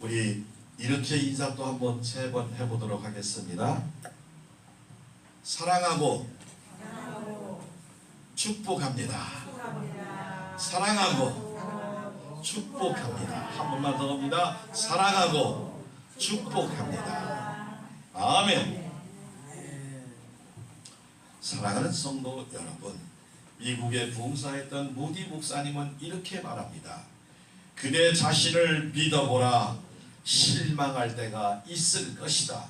우리 이렇게 인사 또 한번 3번 해보도록 하겠습니다. 사랑하고 축복합니다. 사랑하고 축복합니다. 한 번만 더 합니다. 사랑하고 축복합니다. 아멘. 사랑하는 성도 여러분, 미국에 봉사했던 무디 목사님은 이렇게 말합니다. 그대 자신을 믿어보라. 실망할 때가 있을 것이다.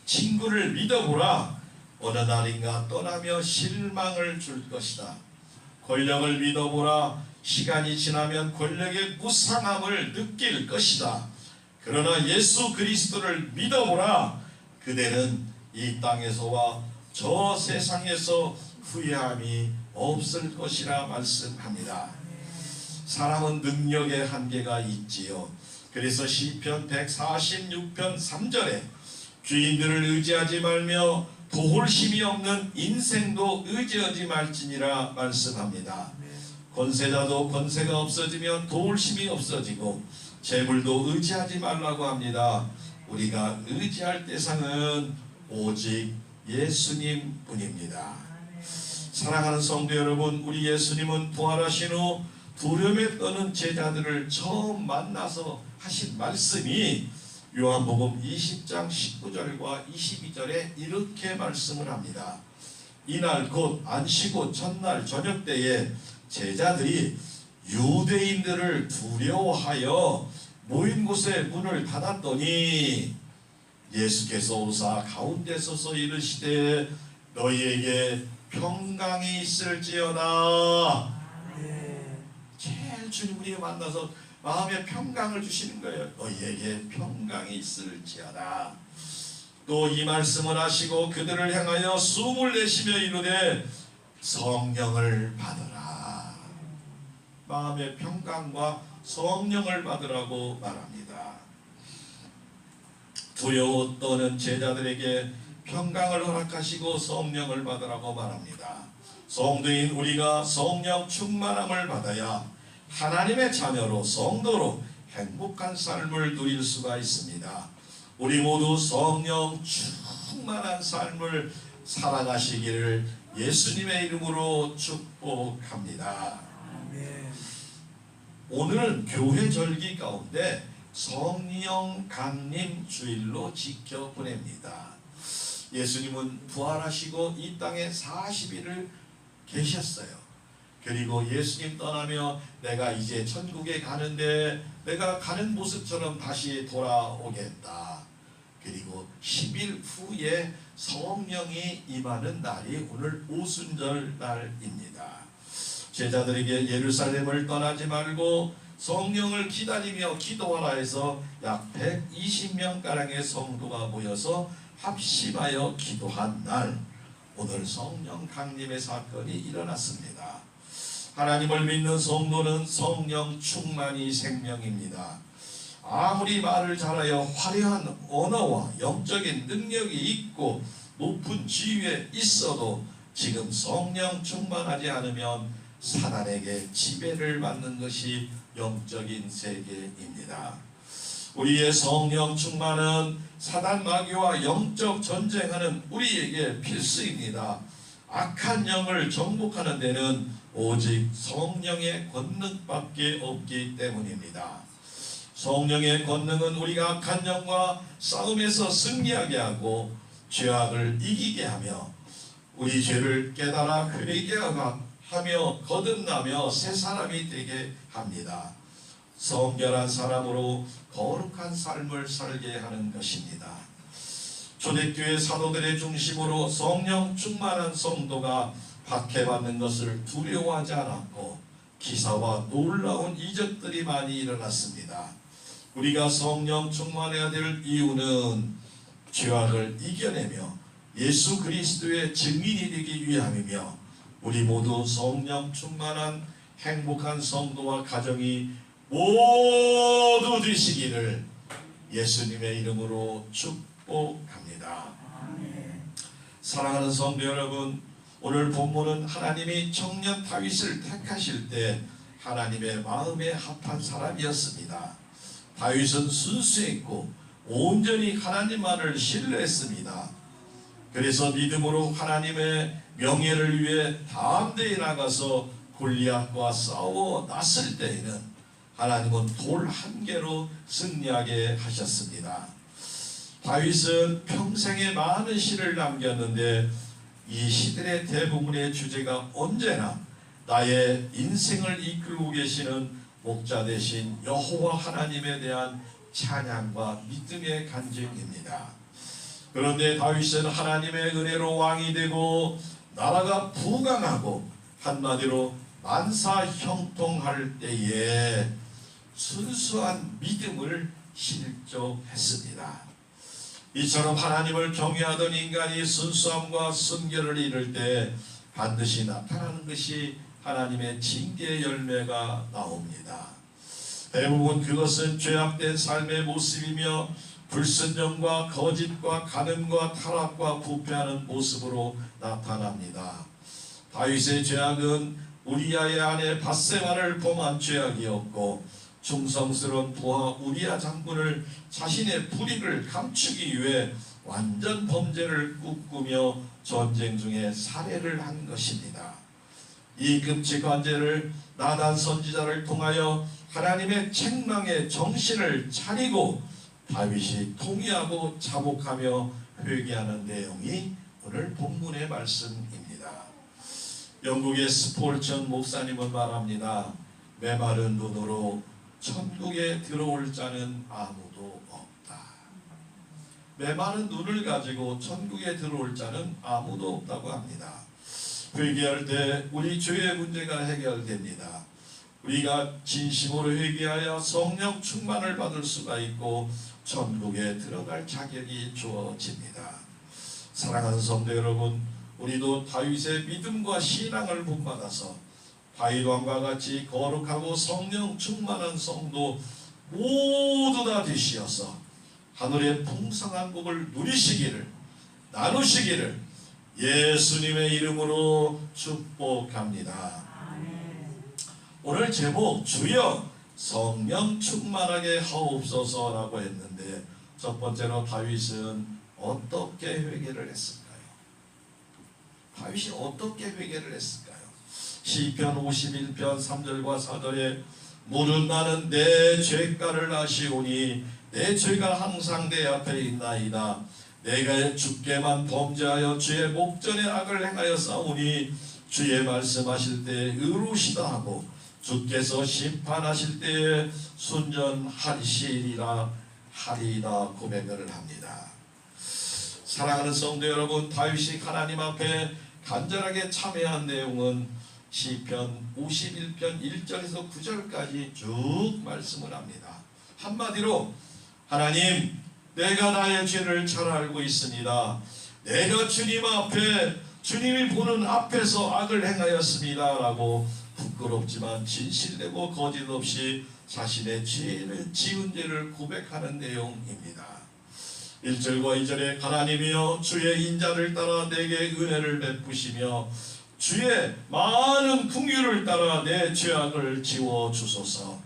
친구를 믿어보라. 어느 날인가 떠나며 실망을 줄 것이다. 권력을 믿어보라. 시간이 지나면 권력의 무상함을 느낄 것이다. 그러나 예수 그리스도를 믿어보라. 그대는 이 땅에서와 저 세상에서 후회함이 없을 것이라 말씀합니다. 사람은 능력의 한계가 있지요. 그래서 시편 146편 3절에 주인들을 의지하지 말며 도울심이 없는 인생도 의지하지 말지니라 말씀합니다. 권세자도 권세가 없어지면 도울심이 없어지고 재물도 의지하지 말라고 합니다. 우리가 의지할 대상은 오직 예수님 뿐입니다. 사랑하는 성도 여러분, 우리 예수님은 부활하신 후 두려움에 떠는 제자들을 처음 만나서 하신 말씀이 요한복음 20장 19절과 22절에 이렇게 말씀을 합니다. 이날 곧 안식오 첫날 저녁 때에 제자들이 유대인들을 두려워하여 모인 곳에 문을 닫았더니 예수께서 오사 가운데 서서 이르시되 너희에게 평강이 있을지어다. 제일 주님 우리가 만나서 마음에 평강을 주시는 거예요. 너희에게 평강이 있을지어다. 또 이 말씀을 하시고 그들을 향하여 숨을 내쉬며 이르되 성령을 받으라. 마음의 평강과 성령을 받으라고 말합니다. 두려워 떠는 제자들에게 평강을 허락하시고 성령을 받으라고 말합니다. 성도인 우리가 성령 충만함을 받아야 하나님의 자녀로 성도로 행복한 삶을 누릴 수가 있습니다. 우리 모두 성령 충만한 삶을 살아가시기를 예수님의 이름으로 축복합니다. 오늘은 교회 절기 가운데 성령 강림 주일로 지켜 보냅니다. 예수님은 부활하시고 이 땅에 40일을 계셨어요. 그리고 예수님 떠나며 내가 이제 천국에 가는데 내가 가는 모습처럼 다시 돌아오겠다. 그리고 10일 후에 성령이 임하는 날이 오늘 오순절 날입니다. 제자들에게 예루살렘을 떠나지 말고 성령을 기다리며 기도하라 해서 약 120명가량의 성도가 모여서 합심하여 기도한 날, 오늘 성령 강림의 사건이 일어났습니다. 하나님을 믿는 성도는 성령 충만이 생명입니다. 아무리 말을 잘하여 화려한 언어와 영적인 능력이 있고 높은 지위에 있어도 지금 성령 충만하지 않으면 사단에게 지배를 받는 것이 영적인 세계입니다. 우리의 성령 충만은 사단 마귀와 영적 전쟁하는 우리에게 필수입니다. 악한 영을 정복하는 데는 오직 성령의 권능밖에 없기 때문입니다. 성령의 권능은 우리가 악한 영과 싸움에서 승리하게 하고 죄악을 이기게 하며 우리 죄를 깨달아 회개하며 거듭나며 새 사람이 되게 합니다. 성결한 사람으로 거룩한 삶을 살게 하는 것입니다. 초대교회 사도들의 중심으로 성령 충만한 성도가 박해받는 것을 두려워하지 않았고 기사와 놀라운 이적들이 많이 일어났습니다. 우리가 성령 충만해야 될 이유는 죄악을 이겨내며 예수 그리스도의 증인이 되기 위함이며 우리 모두 성령 충만한 행복한 성도와 가정이 모두 되시기를 예수님의 이름으로 축복합니다. 사랑하는 성도 여러분, 오늘 본문은 하나님이 청년 다윗을 택하실 때 하나님의 마음에 합한 사람이었습니다. 다윗은 순수했고 온전히 하나님만을 신뢰했습니다. 그래서 믿음으로 하나님의 명예를 위해 담대히 나가서 골리앗과 싸워 났을 때에는 하나님은 돌 한 개로 승리하게 하셨습니다. 다윗은 평생에 많은 시를 남겼는데 이 시들의 대부분의 주제가 언제나 나의 인생을 이끌고 계시는 목자 되신 여호와 하나님에 대한 찬양과 믿음의 간증입니다. 그런데 다윗은 하나님의 은혜로 왕이 되고 나라가 부강하고 한마디로 만사 형통할 때에 순수한 믿음을 실족했습니다. 이처럼 하나님을 경외하던 인간이 순수함과 순결을 이룰 때 반드시 나타나는 것이 하나님의 징계의 열매가 나옵니다. 대부분 그것은 죄악된 삶의 모습이며 불순종과 거짓과 간음과 타락과 부패하는 모습으로 나타납니다. 다윗의 죄악은 우리아의 아내 밧세바를 범한 죄악이었고 충성스러운 부하 우리아 장군을 자신의 불의를 감추기 위해 완전 범죄를 꿈꾸며 전쟁 중에 살해를 한 것입니다. 이 끔찍한 죄를 나단 선지자를 통하여 하나님의 책망에 정신을 차리고 다윗이 통회하고 자복하며 회개하는 내용이 오늘 본문의 말씀입니다. 영국의 스폴천 목사님은 말합니다. 메마른 눈으로 천국에 들어올 자는 아무도 없다. 메마른 눈을 가지고 천국에 들어올 자는 아무도 없다고 합니다. 회개할 때 우리 죄의 문제가 해결됩니다. 우리가 진심으로 회개하여 성령 충만을 받을 수가 있고 천국에 들어갈 자격이 주어집니다. 사랑하는 성도 여러분, 우리도 다윗의 믿음과 신앙을 본받아서 다윗 왕과 같이 거룩하고 성령 충만한 성도 모두 다 되시어서 하늘의 풍성한 복을 누리시기를 나누시기를 예수님의 이름으로 축복합니다. 오늘 제목 주여 성령 충만하게 하옵소서라고 했는데 첫 번째로 다윗은 어떻게 회개를 했을까요? 다윗이 어떻게 회개를 했을까요? 시편 51편 3절과 4절에 모든 나는 내 죄가를 아시오니 내 죄가 항상 내 앞에 있나이다. 내가 주께만 범죄하여 주의 목전에 악을 행하여 싸우니 주의 말씀하실 때 의로우시다 하고 주께서 심판하실 때에 순전하시리라 하리이다 고백을 합니다. 사랑하는 성도 여러분, 다윗이 하나님 앞에 간절하게 참회한 내용은 시편 51편 1절에서 9절까지 쭉 말씀을 합니다. 한마디로 하나님, 내가 나의 죄를 잘 알고 있습니다. 내가 주님 앞에 주님이 보는 앞에서 악을 행하였습니다 라고 부끄럽지만 진실되고 거짓없이 자신의 죄를 지은 죄를 고백하는 내용입니다. 1절과 2절에 하나님이여 주의 인자를 따라 내게 은혜를 베푸시며 주의 많은 긍휼을 따라 내 죄악을 지워주소서.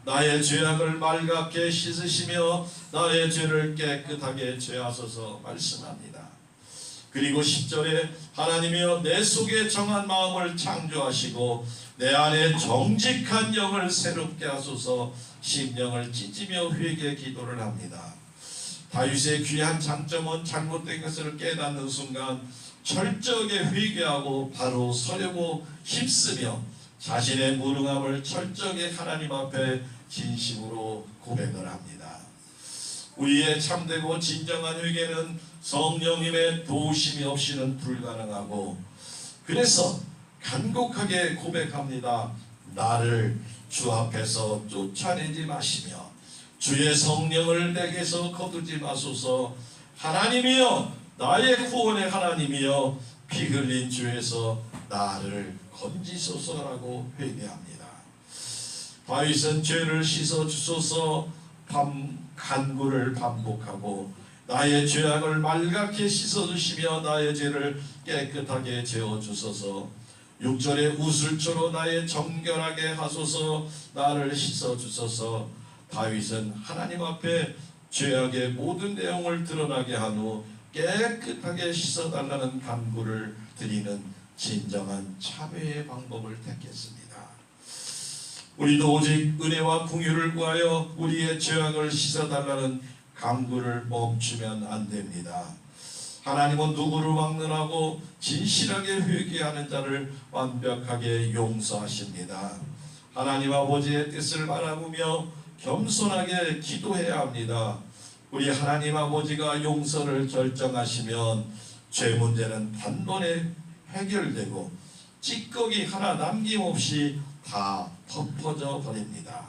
나의 죄악을 말갛게 씻으시며 나의 죄를 깨끗하게 제하소서 말씀합니다. 그리고 10절에 하나님이여 내 속에 정한 마음을 창조하시고 내 안에 정직한 영을 새롭게 하소서. 심령을 찢으며 회개 기도를 합니다. 다윗의 귀한 장점은 잘못된 것을 깨닫는 순간 철저하게 회개하고 바로 서려고 힘쓰며 자신의 무능함을 철저하게 하나님 앞에 진심으로 고백을 합니다. 우리의 참되고 진정한 회개는 성령님의 도우심이 없이는 불가능하고 그래서 간곡하게 고백합니다. 나를 주 앞에서 쫓아내지 마시며 주의 성령을 내게서 거두지 마소서. 하나님이여 나의 구원의 하나님이여 피 흘린 주에서 나를 건지소서라고 회개합니다. 다윗은 죄를 씻어주소서 간구를 반복하고 나의 죄악을 말갛게 씻어주시며 나의 죄를 깨끗하게 재워주소서. 6절에 우슬초로 나의 정결하게 하소서. 나를 씻어주소서. 다윗은 하나님 앞에 죄악의 모든 내용을 드러나게 한 후 깨끗하게 씻어달라는 간구를 드리는 진정한 참회의 방법을 택했습니다. 우리도 오직 은혜와 긍휼을 구하여 우리의 죄악을 씻어달라는 간구를 멈추면 안 됩니다. 하나님은 누구를 막론하고 진실하게 회개하는 자를 완벽하게 용서하십니다. 하나님 아버지의 뜻을 바라보며 겸손하게 기도해야 합니다. 우리 하나님 아버지가 용서를 결정하시면 죄 문제는 단번에 해결되고 찌꺼기 하나 남김없이 다 덮어져 버립니다.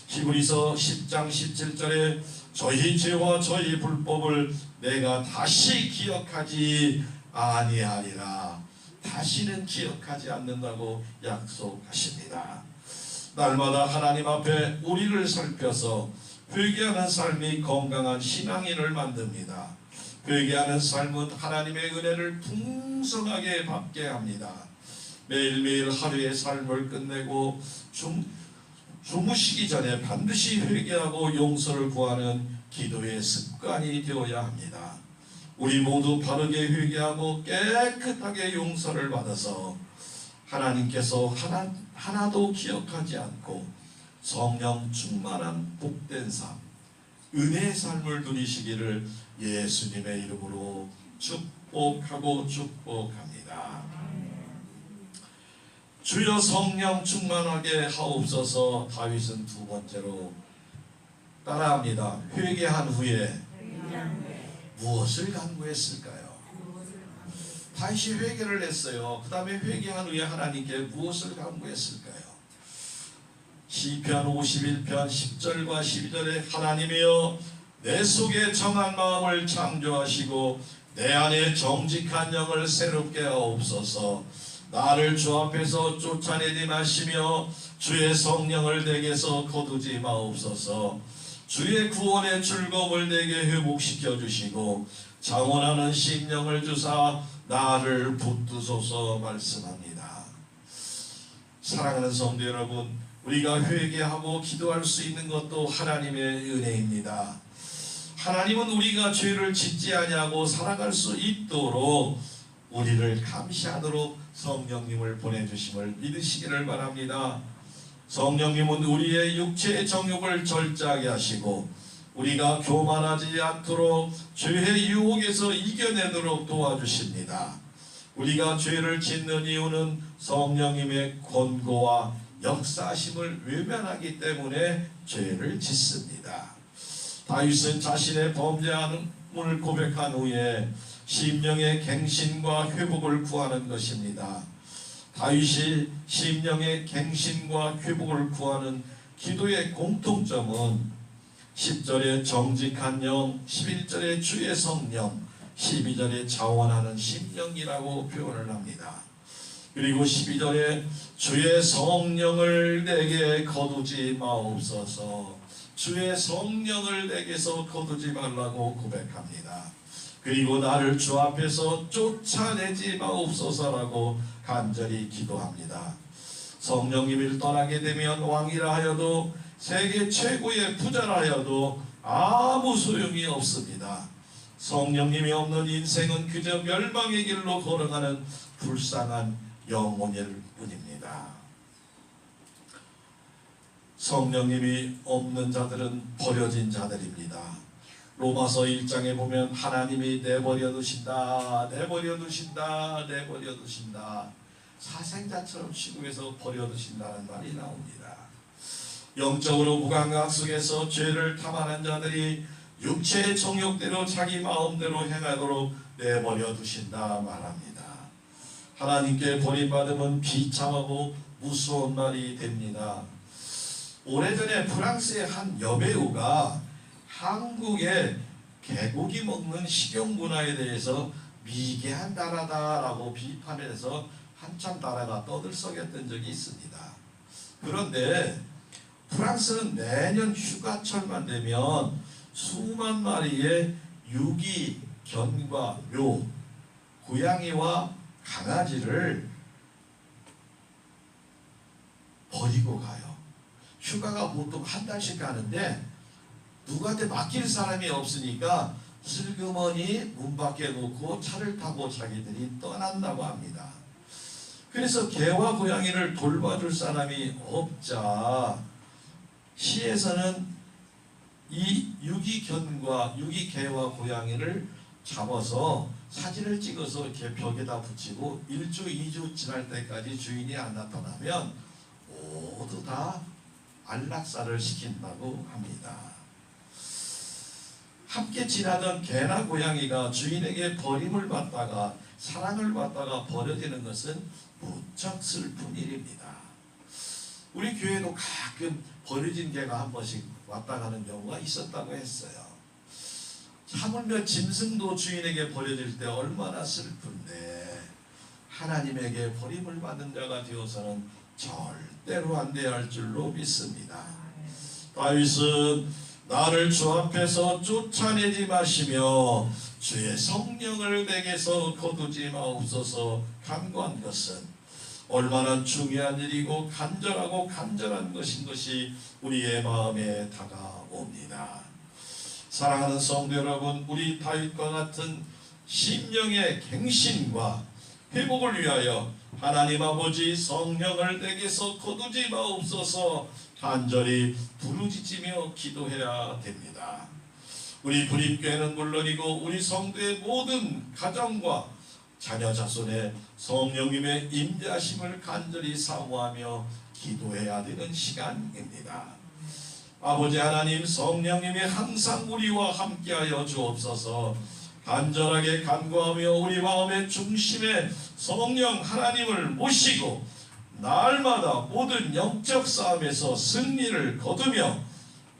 히브리서 10장 17절에 저희 죄와 저희 불법을 내가 다시 기억하지 아니하리라. 다시는 기억하지 않는다고 약속하십니다. 날마다 하나님 앞에 우리를 살펴서 회개하는 삶이 건강한 신앙인을 만듭니다. 회개하는 삶은 하나님의 은혜를 풍성하게 받게 합니다. 매일매일 하루의 삶을 끝내고 주무시기 전에 반드시 회개하고 용서를 구하는 기도의 습관이 되어야 합니다. 우리 모두 바르게 회개하고 깨끗하게 용서를 받아서 하나님께서 하나도 기억하지 않고 성령 충만한 복된 삶, 은혜의 삶을 누리시기를 예수님의 이름으로 축복하고 축복합니다. 주여 성령 충만하게 하옵소서. 다윗은 두 번째로 따라합니다. 회개한 후에 무엇을 간구했을까요? 다윗이 회개를 했어요. 그 다음에 회개한 후에 하나님께 무엇을 간구했을까요? 시편 51편 10절과 12절에 하나님이여 내 속에 정한 마음을 창조하시고 내 안에 정직한 영을 새롭게 하옵소서. 나를 주 앞에서 쫓아내지 마시며 주의 성령을 내게서 거두지 마옵소서. 주의 구원의 즐거움을 내게 회복시켜 주시고 장원하는 심령을 주사 나를 붙드소서 말씀합니다. 사랑하는 성도 여러분, 우리가 회개하고 기도할 수 있는 것도 하나님의 은혜입니다. 하나님은 우리가 죄를 짓지 아니하고 살아갈 수 있도록 우리를 감시하도록 성령님을 보내주심을 믿으시기를 바랍니다. 성령님은 우리의 육체의 정욕을 절제하게 하시고 우리가 교만하지 않도록 죄의 유혹에서 이겨내도록 도와주십니다. 우리가 죄를 짓는 이유는 성령님의 권고와 역사하심을 외면하기 때문에 죄를 짓습니다. 다윗은 자신의 범죄함을 고백한 후에 심령의 갱신과 회복을 구하는 것입니다. 다윗이 심령의 갱신과 회복을 구하는 기도의 공통점은 10절에 정직한 영, 11절에 주의 성령, 12절에 자원하는 심령이라고 표현을 합니다. 그리고 12절에 주의 성령을 내게 거두지 마옵소서. 주의 성령을 내게서 거두지 말라고 고백합니다. 그리고 나를 주 앞에서 쫓아내지 마옵소서라고 간절히 기도합니다. 성령님을 떠나게 되면 왕이라 하여도 세계 최고의 부자라 하여도 아무 소용이 없습니다. 성령님이 없는 인생은 그저 멸망의 길로 걸어가는 불쌍한 영혼일 뿐입니다. 성령님이 없는 자들은 버려진 자들입니다. 로마서 1장에 보면 하나님이 내버려 두신다, 내버려 두신다, 내버려 두신다. 사생자처럼 취급해서 버려 두신다는 말이 나옵니다. 영적으로 무감각 속에서 죄를 탐하는 자들이 육체의 정욕대로 자기 마음대로 행하도록 내버려 두신다 말합니다. 하나님께 버림받음은 비참하고 무서운 말이 됩니다. 오래전에 프랑스의 한 여배우가 한국의 개고기 먹는 식용 문화에 대해서 미개한 나라다라고 비판해서 한참 나라가 떠들썩였던 적이 있습니다. 그런데 프랑스는 매년 휴가철만 되면 수만 마리의 유기, 견과, 묘, 고양이와 강아지를 버리고 가요. 휴가가 보통 한 달씩 가는데 누구한테 맡길 사람이 없으니까 슬그머니 문 밖에 놓고 차를 타고 자기들이 떠난다고 합니다. 그래서 개와 고양이를 돌봐줄 사람이 없자 시에서는 이 유기견과 유기개와 고양이를 잡아서 사진을 찍어서 이렇게 벽에다 붙이고 1주 2주 지날 때까지 주인이 안 나타나면 모두 다 안락사를 시킨다고 합니다. 함께 지나던 개나 고양이가 주인에게 버림을 받다가 사랑을 받다가 버려지는 것은 무척 슬픈 일입니다. 우리 교회도 가끔 버려진 개가 한 번씩 왔다 가는 경우가 있었다고 했어요. 하물며 짐승도 주인에게 버려질 때 얼마나 슬픈데 하나님에게 버림을 받는 자가 되어서는 절대로 안 돼야 할 줄로 믿습니다. 다윗은 나를 주 앞에서 쫓아내지 마시며 주의 성령을 내게서 거두지 마옵소서 간구한 것은 얼마나 중요한 일이고 간절한 것인 것이 우리의 마음에 다가옵니다. 사랑하는 성도 여러분, 우리 다윗과 같은 심령의 갱신과 회복을 위하여 하나님 아버지 성령을 내게서 거두지 마옵소서 간절히 부르짖으며 기도해야 됩니다. 우리 불임교회는 물론이고 우리 성도의 모든 가정과 자녀 자손의 성령님의 임재하심을 간절히 사모하며 기도해야 되는 시간입니다. 아버지 하나님, 성령님이 항상 우리와 함께하여 주옵소서. 간절하게 간구하며 우리 마음의 중심에 성령 하나님을 모시고 날마다 모든 영적 싸움에서 승리를 거두며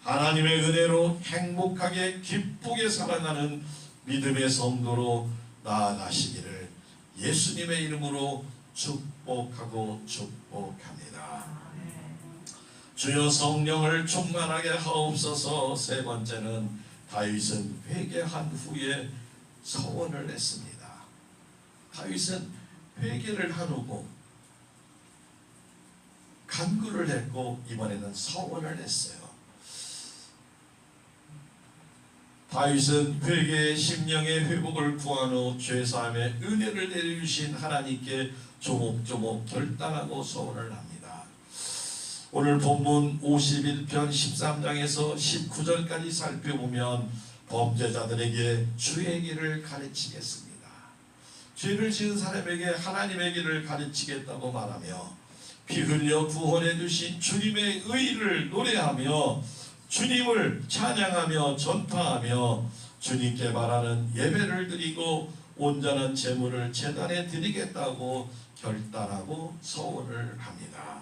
하나님의 은혜로 행복하게 기쁘게 살아가는 믿음의 성도로 나아가시기를 예수님의 이름으로 축복하고 축복합니다. 주여 성령을 충만하게 하옵소서. 세 번째는 다윗은 회개한 후에 서원을 했습니다. 다윗은 회개를 하고 간구를 했고 이번에는 서원을 했어요. 다윗은 회개의 심령의 회복을 구한 후 죄사함의 은혜를 내려주신 하나님께 조목조목 결단하고 서원을 합니다. 오늘 본문 51편 13장에서 19절까지 살펴보면 범죄자들에게 주의 길을 가르치겠습니다. 죄를 지은 사람에게 하나님의 길을 가르치겠다고 말하며 피 흘려 구원해 주신 주님의 의를 노래하며 주님을 찬양하며 전파하며 주님께 바라는 예배를 드리고 온전한 제물을 제단에 드리겠다고 결단하고 서원을 합니다.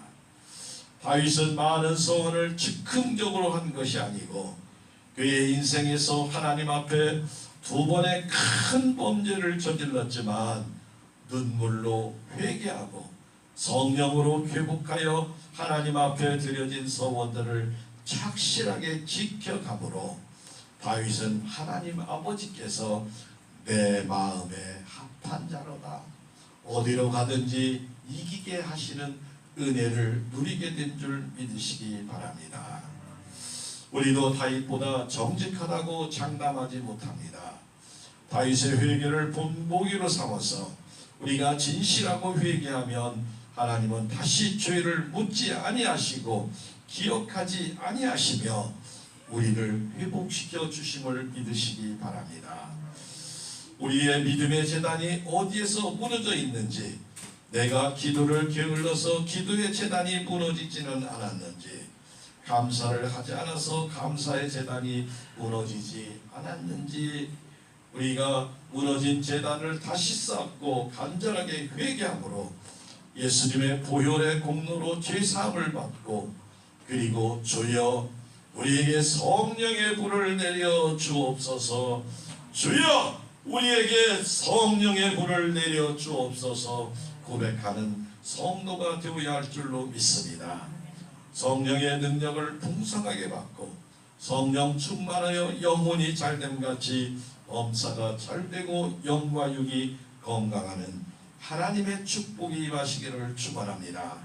다윗은 많은 서원을 즉흥적으로 한 것이 아니고 그의 인생에서 하나님 앞에 두 번의 큰 범죄를 저질렀지만 눈물로 회개하고 성령으로 회복하여 하나님 앞에 드려진 서원들을 착실하게 지켜가므로 다윗은 하나님 아버지께서 내 마음에 합한 자로다 어디로 가든지 이기게 하시는 은혜를 누리게 된 줄 믿으시기 바랍니다. 우리도 다윗보다 정직하다고 장담하지 못합니다. 다윗의 회개를 본보기로 삼아서 우리가 진실하고 회개하면 하나님은 다시 죄를 묻지 아니하시고 기억하지 아니하시며 우리를 회복시켜 주심을 믿으시기 바랍니다. 우리의 믿음의 제단이 어디에서 무너져 있는지, 내가 기도를 게을러서 기도의 제단이 무너지지는 않았는지, 감사를 하지 않아서 감사의 제단이 무너지지 않았는지, 우리가 무너진 제단을 다시 쌓고 간절하게 회개함으로 예수님의 보혈의 공로로 죄사함을 받고 그리고 주여 우리에게 성령의 불을 내려 주옵소서. 주여 우리에게 성령의 불을 내려 주옵소서 고백하는 성도가 되어야 할 줄로 믿습니다. 성령의 능력을 풍성하게 받고 성령 충만하여 영혼이 잘됨같이 범사가 잘되고 영과 육이 건강하는 하나님의 축복이 임하시기를 축원합니다.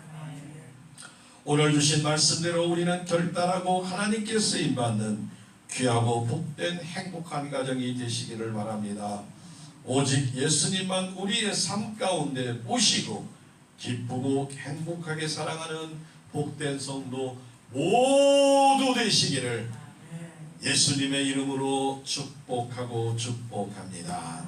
오늘 주신 말씀대로 우리는 결단하고 하나님께 쓰임받는 귀하고 복된 행복한 가정이 되시기를 바랍니다. 오직 예수님만 우리의 삶 가운데 모시고 기쁘고 행복하게 사랑하는 복된 성도 모두 되시기를 예수님의 이름으로 축복하고 축복합니다.